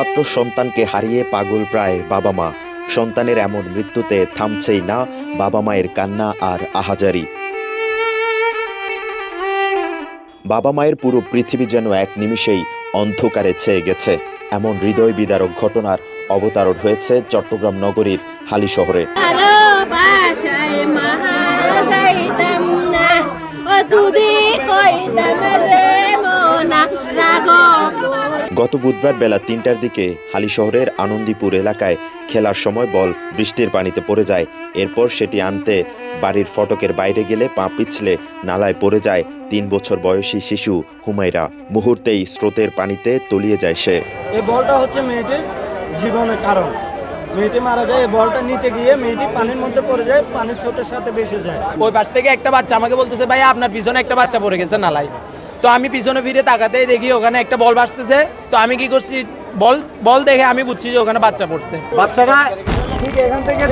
একমাত্র সন্তানকে হারিয়ে পাগল প্রায় বাবা মা। সন্তানের এমন মৃত্যুতে থামছেই না বাবা মায়ের কান্না আর আহাজারি। বাবা মায়ের পুরো পৃথিবী যেন এক নিমিষেই অন্ধকারে ছেয়ে গেছে। এমন হৃদয় বিদারক ঘটনার অবতারণ হয়েছে চট্টগ্রাম নগরীর হালি শহরে। গত বুধবার বেলা ৩টার দিকে হালি শহরের আনন্দীপুর এলাকায় খেলার সময় বল বৃষ্টির পানিতে পড়ে যায়। এরপর সেটি আনতে বাড়ির ফটকের বাইরে গেলে পা পিছলে নালায় পড়ে যায় ৩ বছর বয়সী শিশু হুমায়রা। মুহূর্তেই স্রোতের পানিতে তলিয়ে যায় সে। এই বলটা হচ্ছে মেয়েটির জীবনের কারণ। মেয়েটি মারা যায়, এই বলটা নিতে গিয়ে মেয়েটি পানির মধ্যে পড়ে যায়, পানির স্রোতের সাথে ভেসে যায়। ওই পাশ থেকে একটা বাচ্চা আমাকে বলতেছে, ভাই আপনার পিছনে একটা বাচ্চা পড়ে গেছে নালায়। তো আমি পিছনে ফিরে তাকাতেই দেখি ওখানে একটা বল ভাসতেছে। তো আমি কি করছি, বল দেখে আমি বুঝছি যে ওখানে বাচ্চা পড়ছে। বাচ্চাটা ঠিক এখান থেকে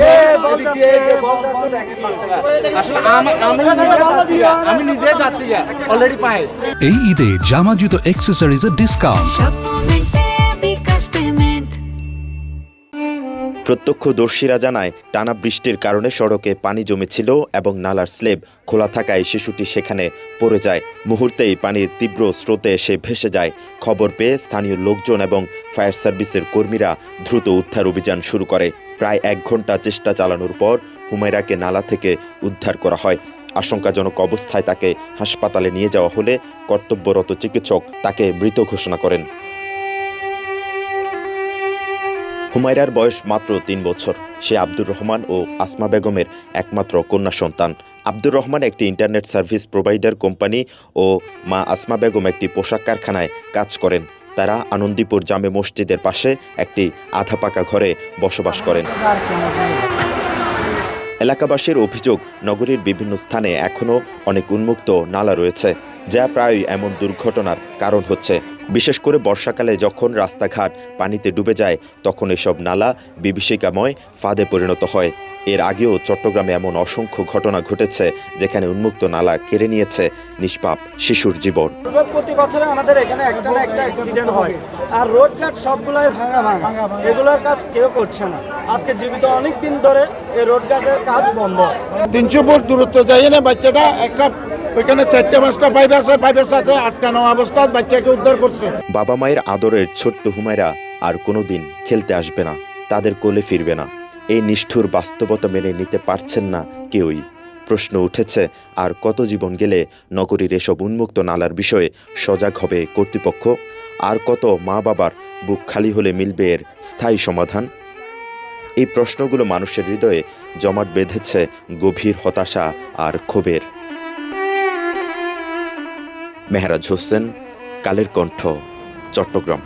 আমি নিজে যাচ্ছি অলরেডি পাই। এই ঈদে জামা জুতো অ্যাক্সেসরিজের ডিসকাউন্ট। প্রত্যক্ষদর্শীরা জানায় টানা বৃষ্টির কারণে সড়কে পানি জমেছিল এবং নালার স্লেব খোলা থাকায় শিশুটি সেখানে পড়ে যায়। মুহূর্তেই পানির তীব্র স্রোতে এসে ভেসে যায়। খবর পেয়ে স্থানীয় লোকজন এবং ফায়ার সার্ভিসের কর্মীরা দ্রুত উদ্ধার অভিযান শুরু করে। প্রায় ১ ঘন্টা চেষ্টা চালানোর পর হুমায়রাকে নালা থেকে উদ্ধার করা হয়। আশঙ্কাজনক অবস্থায় তাকে হাসপাতালে নিয়ে যাওয়া হলে কর্তব্যরত চিকিৎসক তাকে মৃত ঘোষণা করেন। হুমায়রার বয়স মাত্র ৩ বছর। সে আব্দুর রহমান ও আসমা বেগমের একমাত্র কন্যা সন্তান। আব্দুর রহমান একটি ইন্টারনেট সার্ভিস প্রোভাইডার কোম্পানি ও মা আসমা বেগম একটি পোশাক কারখানায় কাজ করেন। তারা আনন্দীপুর জামে মসজিদের পাশে একটি আধা পাকা ঘরে বসবাস করেন। এলাকাবাসীর অভিযোগ, নগরীর বিভিন্ন স্থানে এখনও অনেক উন্মুক্ত নালা রয়েছে, যা প্রায়ই এমন দুর্ঘটনার কারণ হচ্ছে। বিশেষ করে বর্ষাকালে যখন রাস্তাঘাট পানিতে ডুবে যায় তখন এসব নালা বিভীষিকাময় ফাঁদে পরিণত হয়। এর আগেও চট্টগ্রামে এমন অসংখ্য ঘটনা ঘটেছে যেখানে উন্মুক্ত নালা কেড়ে নিয়েছে নিষ্পাপ শিশুর জীবন। প্রতি বছরে আমাদের এখানে একটা না একটা অ্যাক্সিডেন্ট হয়, আর রোডঘাট সবগুলাই ভাঙা। এগুলোর কাজ কেউ করছে না। আজকে জীবিত অনেক দিন ধরে এই রোডঘাটের কাজ বন্ধ। ৩০০ ফুট দূরত্ব যাই না বাচ্চাটা একটা ওইখানে ৪-৫টা পাইপ আছে আটকানো অবস্থা, বাচ্চাকে উদ্ধার করছে। বাবা মায়ের আদরের ছোট্ট হুমায়রা আর কোনোদিন খেলতে আসবে না, তাদের কোলে ফিরবে না। এই নিষ্ঠুর বাস্তবতা মেনে নিতে পারছেন না কেউই। প্রশ্ন উঠেছে, আর কত জীবন গেলে নগরীর এসব উন্মুক্ত নালার বিষয়ে সজাগ হবে কর্তৃপক্ষ? আর কত মা বাবার বুক খালি হলে মিলবে এর স্থায়ী সমাধান? এই প্রশ্নগুলো মানুষের হৃদয়ে জমাট বেঁধেছে গভীর হতাশা আর ক্ষোভের। মেহরাজ হোসেন, কালের কণ্ঠ, চট্টগ্রাম।